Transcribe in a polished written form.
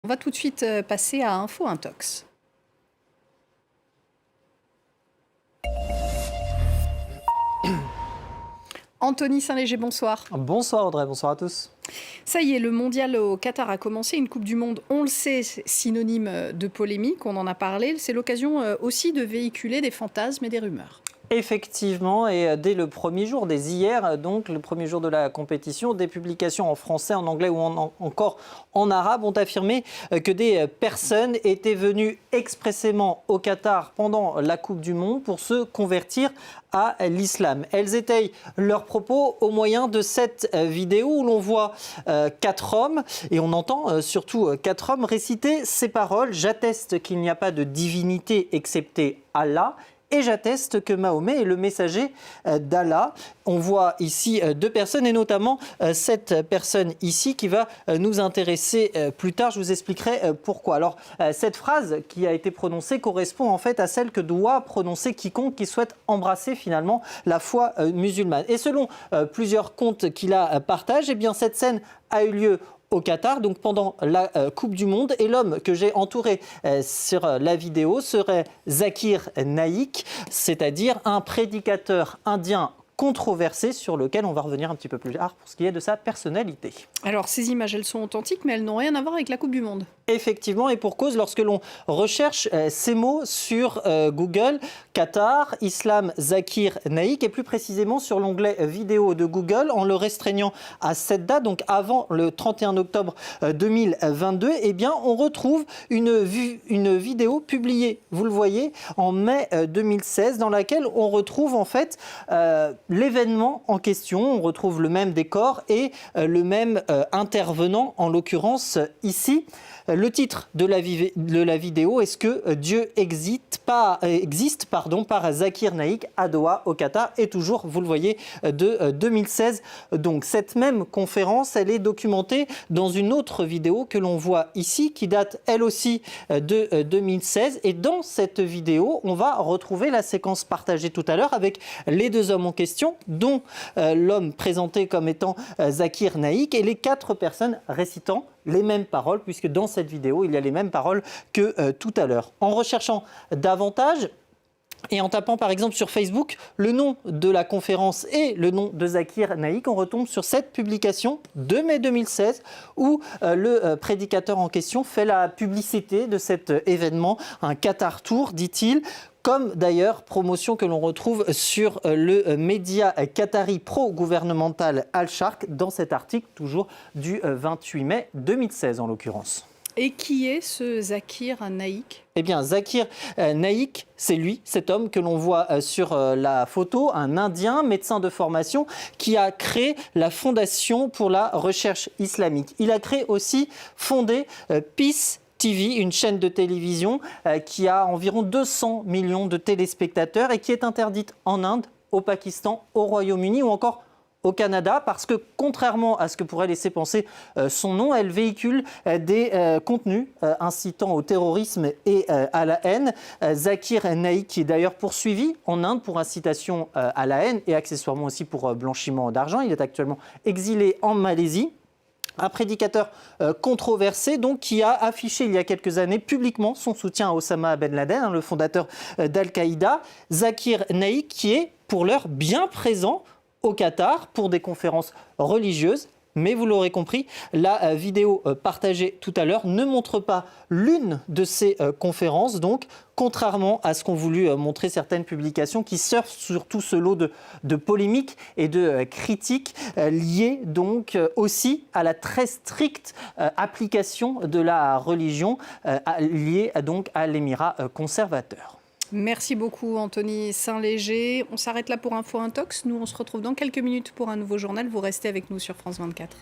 On va tout de suite passer à Info Intox. Anthony Saint-Léger, bonsoir. Bonsoir Audrey, bonsoir à tous. Ça y est, le mondial au Qatar a commencé. Une Coupe du Monde, on le sait, synonyme de polémique, on en a parlé. C'est l'occasion aussi de véhiculer des fantasmes et des rumeurs. Effectivement, et dès le premier jour, dès hier, donc le premier jour de la compétition, des publications en français, en anglais ou encore en arabe ont affirmé que des personnes étaient venues expressément au Qatar pendant la Coupe du Monde pour se convertir à l'islam. Elles étayent leurs propos au moyen de cette vidéo où l'on voit 4 hommes et on entend surtout 4 hommes réciter ces paroles. J'atteste qu'il n'y a pas de divinité excepté Allah. Et j'atteste que Mahomet est le messager d'Allah. On voit ici 2 personnes et notamment cette personne ici qui va nous intéresser plus tard. Je vous expliquerai pourquoi. Alors cette phrase qui a été prononcée correspond en fait à celle que doit prononcer quiconque qui souhaite embrasser finalement la foi musulmane. Et selon plusieurs comptes qu'il a partagés, eh bien cette scène a eu lieu au Qatar, donc pendant la Coupe du Monde. Et l'homme que j'ai entouré sur la vidéo serait Zakir Naik, c'est-à-dire un prédicateur indien controversé sur lequel on va revenir un petit peu plus tard pour ce qui est de sa personnalité. Alors ces images, elles sont authentiques, mais elles n'ont rien à voir avec la Coupe du Monde. Effectivement, et pour cause, lorsque l'on recherche ces mots sur Google, Qatar, Islam, Zakir Naik, et plus précisément sur l'onglet vidéo de Google, en le restreignant à cette date, donc avant le 31 octobre 2022, eh bien, on retrouve une vidéo publiée, vous le voyez, en mai 2016, dans laquelle on retrouve en fait l'événement en question. On retrouve le même décor et le même intervenant, en l'occurrence ici. Le titre de la vidéo, est-ce que Dieu existe par Zakir Naik à Doha au Qatar, et toujours, vous le voyez, de 2016. Donc cette même conférence, elle est documentée dans une autre vidéo que l'on voit ici, qui date elle aussi de 2016. Et dans cette vidéo, on va retrouver la séquence partagée tout à l'heure avec les 2 hommes en question, dont l'homme présenté comme étant Zakir Naik, et les 4 personnes récitant les mêmes paroles, puisque dans cette vidéo, il y a les mêmes paroles que tout à l'heure. En recherchant davantage, et en tapant par exemple sur Facebook le nom de la conférence et le nom de Zakir Naik, on retombe sur cette publication de mai 2016 où le prédicateur en question fait la publicité de cet événement, un Qatar Tour, dit-il. Comme d'ailleurs promotion que l'on retrouve sur le média qatari pro-gouvernemental Al-Sharq dans cet article toujours du 28 mai 2016 en l'occurrence. Et qui est ce Zakir Naik ? Eh bien, Zakir Naik, c'est lui, cet homme que l'on voit sur la photo, un Indien, médecin de formation, qui a créé la Fondation pour la recherche islamique. Il a créé aussi, fondé Peace TV, une chaîne de télévision qui a environ 200 millions de téléspectateurs et qui est interdite en Inde, au Pakistan, au Royaume-Uni ou encore au Canada, parce que contrairement à ce que pourrait laisser penser son nom, elle véhicule des contenus incitant au terrorisme et à la haine. Zakir Naik, qui est d'ailleurs poursuivi en Inde pour incitation à la haine et accessoirement aussi pour blanchiment d'argent. Il est actuellement exilé en Malaisie. Un prédicateur controversé, donc, qui a affiché il y a quelques années publiquement son soutien à Osama Ben Laden, le fondateur d'Al-Qaïda. Zakir Naik, qui est pour l'heure bien présent au Qatar pour des conférences religieuses. Mais vous l'aurez compris, la vidéo partagée tout à l'heure ne montre pas l'une de ces conférences, donc contrairement à ce qu'ont voulu montrer certaines publications qui surfent sur tout ce lot de polémiques et de critiques liées donc aussi à la très stricte application de la religion liée donc à l'émirat conservateur. Merci beaucoup Anthony Saint-Léger. On s'arrête là pour Info Intox. Nous, on se retrouve dans quelques minutes pour un nouveau journal. Vous restez avec nous sur France 24.